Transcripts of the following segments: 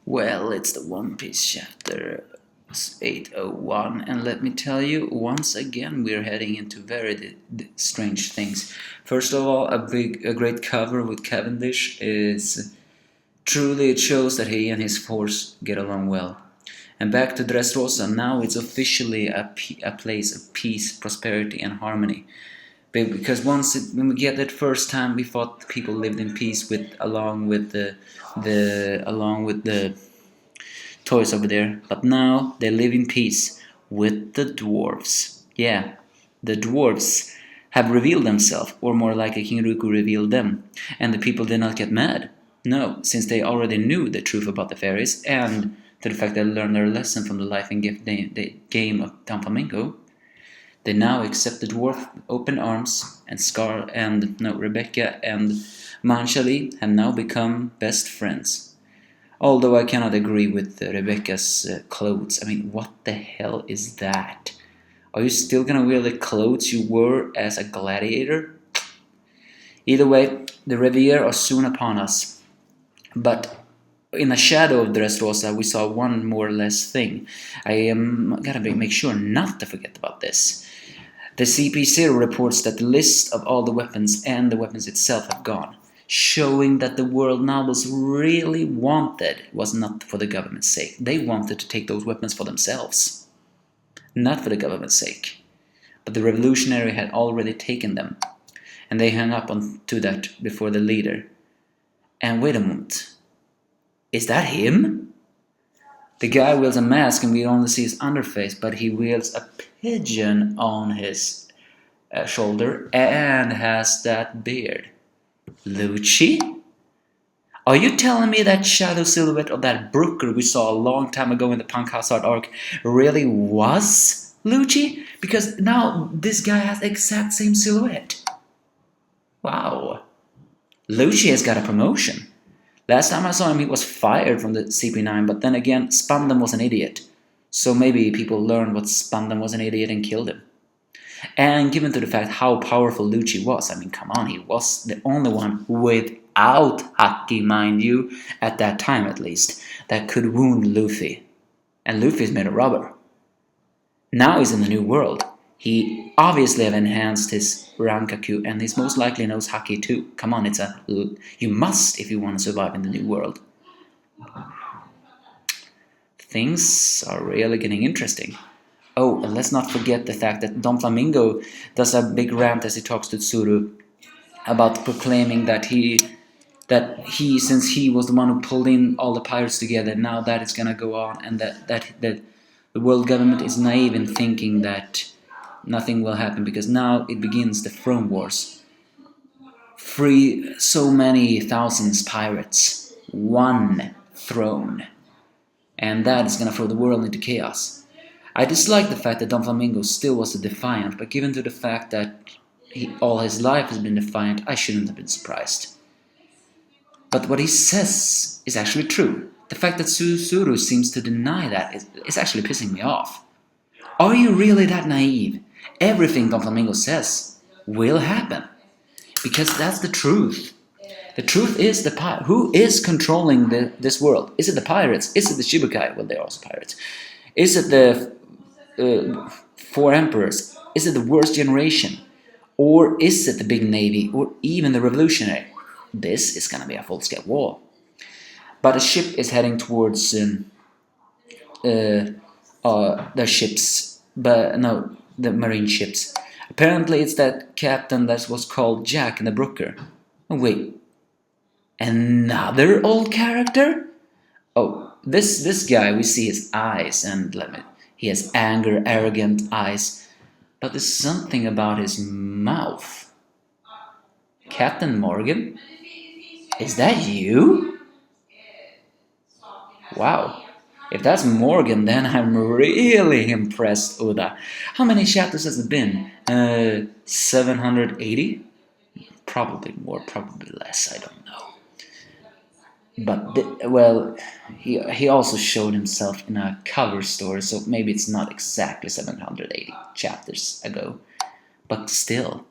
Well, it's the One Piece chapter 801, and let me tell you, once again we're heading into very strange things. First of all, a great cover with Cavendish is truly it shows that he and his force get along well. And back to Dressrosa, now it's officially a place of peace, prosperity, and harmony. Because when we get that first time, we thought people lived in peace along with the toys over there, but now they live in peace with the dwarves. Yeah, the dwarves have revealed themselves, or more likely King Ruku revealed them, and the people did not get mad. No, since they already knew the truth about the fairies, and to the fact they learned their lesson from the life and gift game of Donflamingo, they now accept the dwarf with open arms, and Rebecca and Manchali have now become best friends. Although I cannot agree with Rebecca's clothes. I mean, what the hell is that? Are you still gonna wear the clothes you wore as a gladiator? Either way, the Revier are soon upon us. But in the shadow of Dressrosa, we saw one more or less thing. I gotta make sure not to forget about this. The CP0 reports that the list of all the weapons and the weapons itself have gone, showing that the world novels really wanted was not for the government's sake. They wanted to take those weapons for themselves, not for the government's sake. But the revolutionary had already taken them, and they hung up on to that before the leader. And wait a moment, is that him? The guy wields a mask and we only see his underface, but he wields a pigeon on his shoulder and has that beard. Lucci? Are you telling me that shadow silhouette of that Brooker we saw a long time ago in the Punk Hazard arc really was Lucci? Because now this guy has the exact same silhouette. Wow. Lucci has got a promotion. Last time I saw him he was fired from the CP9, but then again Spandam was an idiot. So maybe people learned what Spandam was an idiot and killed him. And given to the fact how powerful Lucci was, I mean, come on, he was the only one without haki, mind you, at that time at least, that could wound Luffy. And Luffy is made of rubber. Now he's in the new world. He obviously have enhanced his Rankaku, and he's most likely knows haki too. Come on, you must if you want to survive in the new world. Things are really getting interesting. Oh, and let's not forget the fact that Donflamingo does a big rant as he talks to Tsuru about proclaiming that since he was the one who pulled in all the pirates together, now that is gonna go on, and that the world government is naive in thinking that nothing will happen because now it begins the throne wars. Free so many thousands pirates, one throne, and that is gonna throw the world into chaos. I dislike the fact that Donflamingo still was a defiant, but given to the fact that all his life has been defiant, I shouldn't have been surprised. But what he says is actually true. The fact that Susuru seems to deny that is actually pissing me off. Are you really that naive? Everything Donflamingo says will happen. Because that's the truth. The truth is who is controlling this world? Is it the pirates? Is it the Shibukai? Well, they're also pirates. Is it the four emperors? Is it the worst generation? Or is it the big navy? Or even the revolutionary? This is going to be a full-scale war. But a ship is heading towards their ships. But no, the marine ships. Apparently it's that captain that was called Jack in the Brooker. Oh wait, another old character? Oh, this guy, we see his eyes, and he has anger, arrogant eyes, but there's something about his mouth. Captain Morgan? Is that you? Wow. If that's Morgan, then I'm really impressed, Oda. How many chapters has it been? 780? Probably more, probably less, I don't know. But, he also showed himself in a cover story, so maybe it's not exactly 780 chapters ago. But still,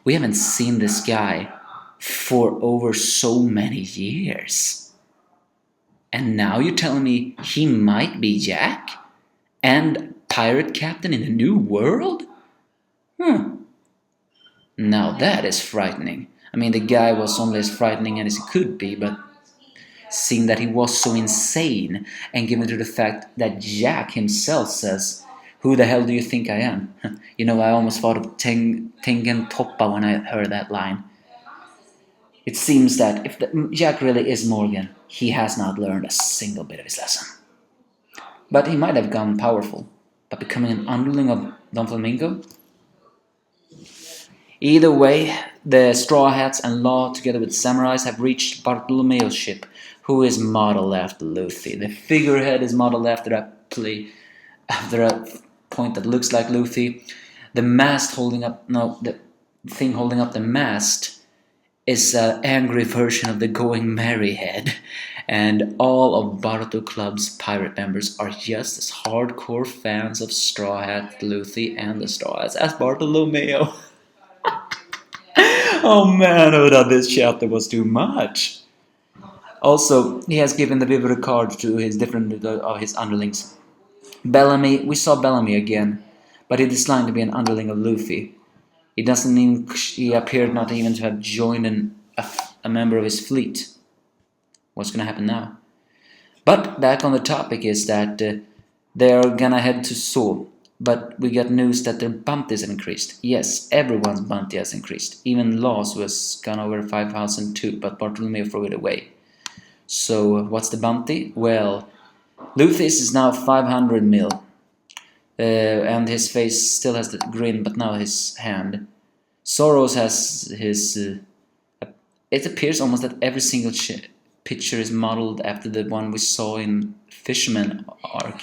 we haven't seen this guy for over so many years. And now you're telling me he might be Jack? And pirate captain in a new world? Now that is frightening. I mean, the guy was only as frightening as he could be, but seeing that he was so insane, and given to the fact that Jack himself says, "Who the hell do you think I am?" You know, I almost thought of Tengen Toppa when I heard that line. It seems that if Jack really is Morgan, he has not learned a single bit of his lesson. But he might have gone powerful, but becoming an underling of Donflamingo? Either way, the Straw Hats and Law, together with Samurais, have reached Bartolomeo's ship, who is modeled after Luffy. The figurehead is modeled after a point that looks like Luffy. The thing holding up the mast is an angry version of the Going Merry head. And all of Baruto Club's pirate members are just as hardcore fans of Straw Hat Luffy and the Straw Hats as Bartolomeo. Oh man, I thought this chapter was too much. Also, he has given the Vivid card to his different of his underlings. Bellamy, we saw Bellamy again, but he declined to be an underling of Luffy. He appeared not even to have joined a member of his fleet. What's gonna happen now? But back on the topic is that they are gonna head to Seoul. But we got news that their bounties have increased. Yes, everyone's bounty has increased. Even Law's was gone over 5,000 too, but Bartolomeo threw it away. So what's the bounty? Well, Luffy's is now 500 mil. And his face still has the grin, but now his hand. Soros has his... it appears almost that every single picture is modeled after the one we saw in Fisherman arc.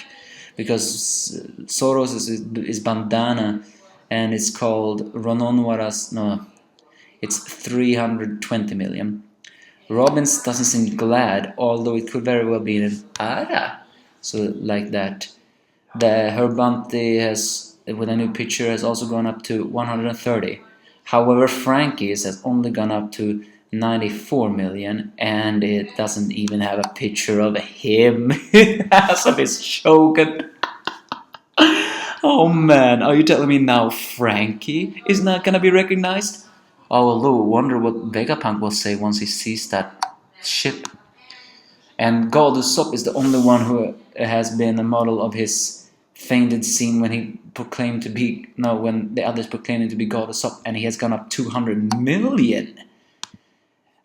Because Soros is bandana, and it's called Rononwaras... No, it's 320 million. Robin's doesn't seem glad, although it could very well be an Ara. So like that. Her bounty has, with a new picture, has also gone up to 130. However, Frankie's has only gone up to 94 million, and it doesn't even have a picture of him. It has of his Shogun. Oh man, are you telling me now Frankie is not gonna be recognized? Although, wonder what Vegapunk will say once he sees that ship. And God Usopp is the only one who has been a model of his fainted scene when he proclaimed to be... No, when the others proclaimed him to be God Usopp, and he has gone up 200 million.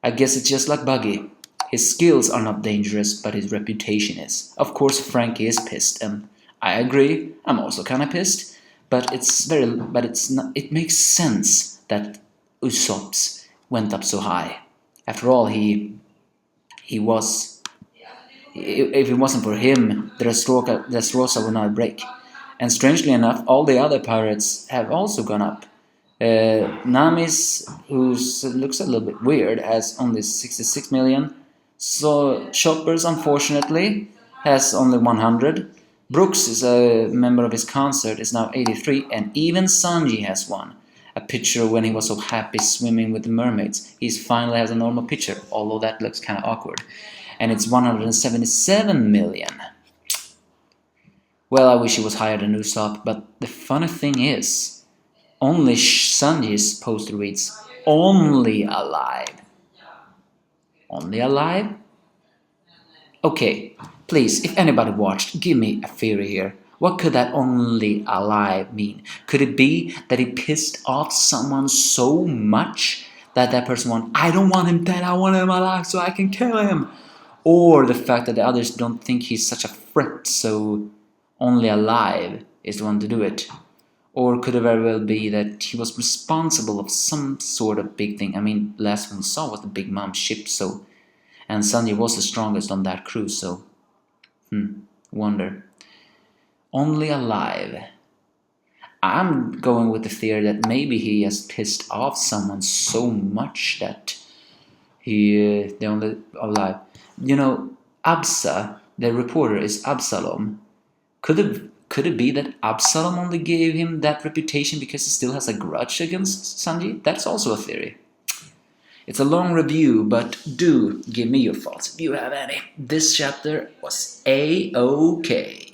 I guess it's just like Buggy. His skills are not dangerous, but his reputation is. Of course, Frankie is pissed, and I agree. I'm also kind of pissed, but it makes sense that Usopp's went up so high. After all, he was... If it wasn't for him, the Dressora would not break. And strangely enough, all the other pirates have also gone up. Nami's, who looks a little bit weird, has only 66 million. So Chopper's, unfortunately, has only 100. Brooks is a member of his concert, is now 83, and even Sanji has one. A picture when he was so happy swimming with the mermaids. He finally has a normal picture, although that looks kind of awkward. And it's 177 million. Well, I wish it was higher than Usopp, but the funny thing is, only Sanji's poster reads, "Only alive." Only alive? Okay, please, if anybody watched, give me a theory here. What could that "only alive" mean? Could it be that he pissed off someone so much that that person went, "I don't want him dead, I want him alive so I can kill him"? Or the fact that the others don't think he's such a threat, so only alive is the one to do it. Or could it very well be that he was responsible of some sort of big thing? I mean, last one we saw was the Big Mom ship, so... And Sanji was the strongest on that crew, so... Wonder. Only alive. I'm going with the theory that maybe he has pissed off someone so much that they're only alive. You know, Absa, the reporter, is Absalom. Could it be that Absalom only gave him that reputation because he still has a grudge against Sanji? That's also a theory. It's a long review, but do give me your thoughts if you have any. This chapter was A-OK.